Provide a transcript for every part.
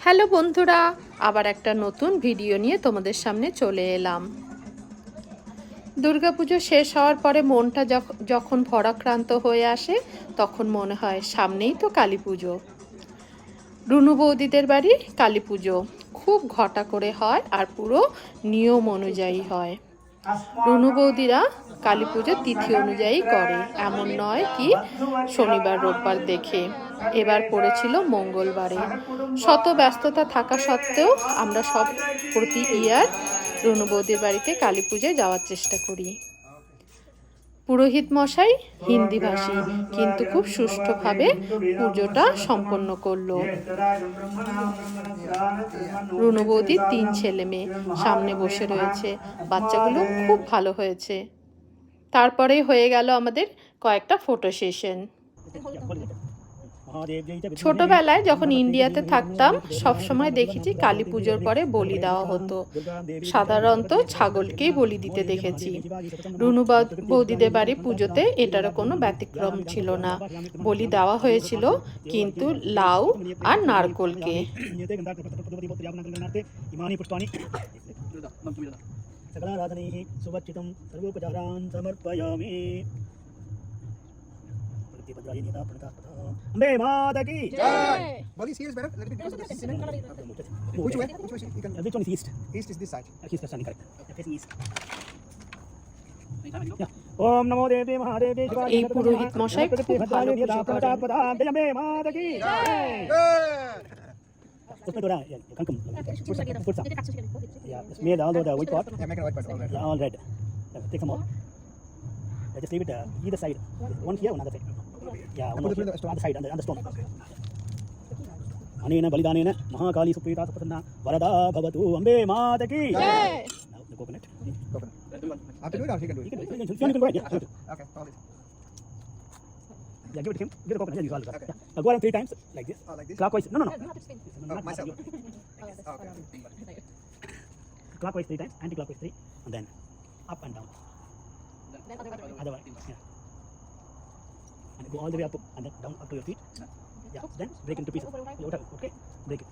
Hello বন্ধুরা, আবার একটা নতুন ভিডিও নিয়ে তোমাদের সামনে চলে এলাম। দুর্গাপুজো শেষ হওয়ার পরে মনটা যখন ভরাক্রান্ত হয়ে আসে, তখন মনে হয় সামনেই তো কালী পুজো। রুনু বৌদিদের বাড়ি কালী পুজো খুব ঘটা করে হয় আর পুরো নিয়ম অনুযায়ী হয়। রুনু বৌদিরা কালী পুজো তিথি অনুযায়ী করে, এমন নয় কি শনিবার রোববার দেখে। এবার পড়েছিল মঙ্গলবারে। শত ব্যস্ততা থাকা সত্ত্বেও আমরা সব প্রতি ইয়ার রুনু বৌদির বাড়িতে কালী পুজোয় যাওয়ার চেষ্টা করি। পুরোহিত মশাই হিন্দি ভাষী, কিন্তু খুব সুষ্ঠুভাবে পুজোটা সম্পন্ন করলো। রুনু বৌদির 3 ছেলে মেয়ে সামনে বসে রয়েছে, বাচ্চাগুলো খুব ভালো হয়েছে। তারপরে হয়ে গেল আমাদের কয়েকটা ফটো সেশন। ছোটবেলায় যখন ইন্ডিয়াতে থাকতাম সবসময় দেখেছি কালী পুজোর পরে বলি দেওয়া হতো। সাধারণত ছাগলকেই বলি দিতে দেখেছি। রুনু বৌদিদের বাড়ি পুজোতে এটারও কোনো ব্যতিক্রম ছিল না। বলি দেওয়া হয়েছিল কিন্তু লাউ আর নারকোলকে। Ambe Mata ki Jai. Bali here is better. Let it be because this is which way? Which way? You can. Which one is east? East is this side. East is standing correct. Facing east. Om Namo Devi Mahadevi Shivaji. এই পুরোহিত মশাই খুব ভালো পুজো করেন। Ambe Mata ki Jai. उसमें थोड़ा कंकम put some. Yeah, made all the white pot. Yeah, make a white pot. All red. Take some more. Just leave it either side. One here, one other side. Yeah, on the side, on the stone. Anena balidanena Mahakali Suprita Sapatanna Varada Bhavatu Ambe Mata ki Jai. Now the coconut. Coconut. I have to do it or he can do it? You can go ahead. Yeah. Okay, follow it. Yeah, give it to him. Give the coconut. Yeah, okay. Now go around 3 times like this. Oh, like this? Clockwise. No. Oh, myself. Okay. Clockwise 3 times, anti-clockwise 3, and then up and down. Other way. Yeah. And go all the way up and then down up to your feet. Yeah. Then break into pieces. Okay. Break it.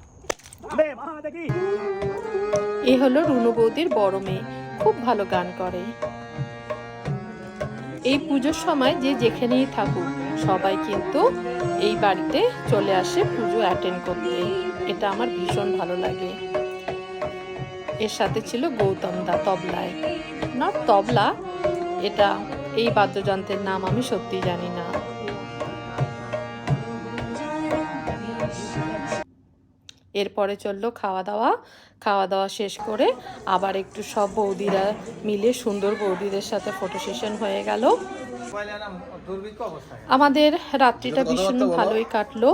Ambe Mata ki. এই হলো রুনু বৌদির বড় মেয়ে, খুব ভালো গান করে। এই পুজোর সময় যে যেখানেই থাকুক সবাই কিন্তু এই বাড়িতে চলে আসে পুজো অ্যাটেন্ড করতে। এটা আমার ভীষণ ভালো লাগে। এর সাথে ছিল গৌতম দা তবলায়। না তবলা, এটা এই বাদ্যযন্ত্রের নাম আমি সত্যি জানি না। এরপরে চললো খাওয়া দাওয়া শেষ করে আবার একটু সব বৌদিরা মিলে সুন্দর বৌদিদের সাথে ফটো সেশন হয়ে গেল। আমাদের রাত্রিটা ভীষণ ভালোই কাটলো।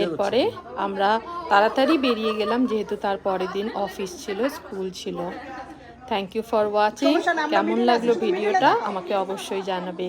এরপরে আমরা তাড়াতাড়ি বেরিয়ে গেলাম, যেহেতু তার পরের দিন অফিস ছিল, স্কুল ছিল। Thank you for watching. কেমন লাগলো ভিডিওটা আমাকে অবশ্যই জানাবে।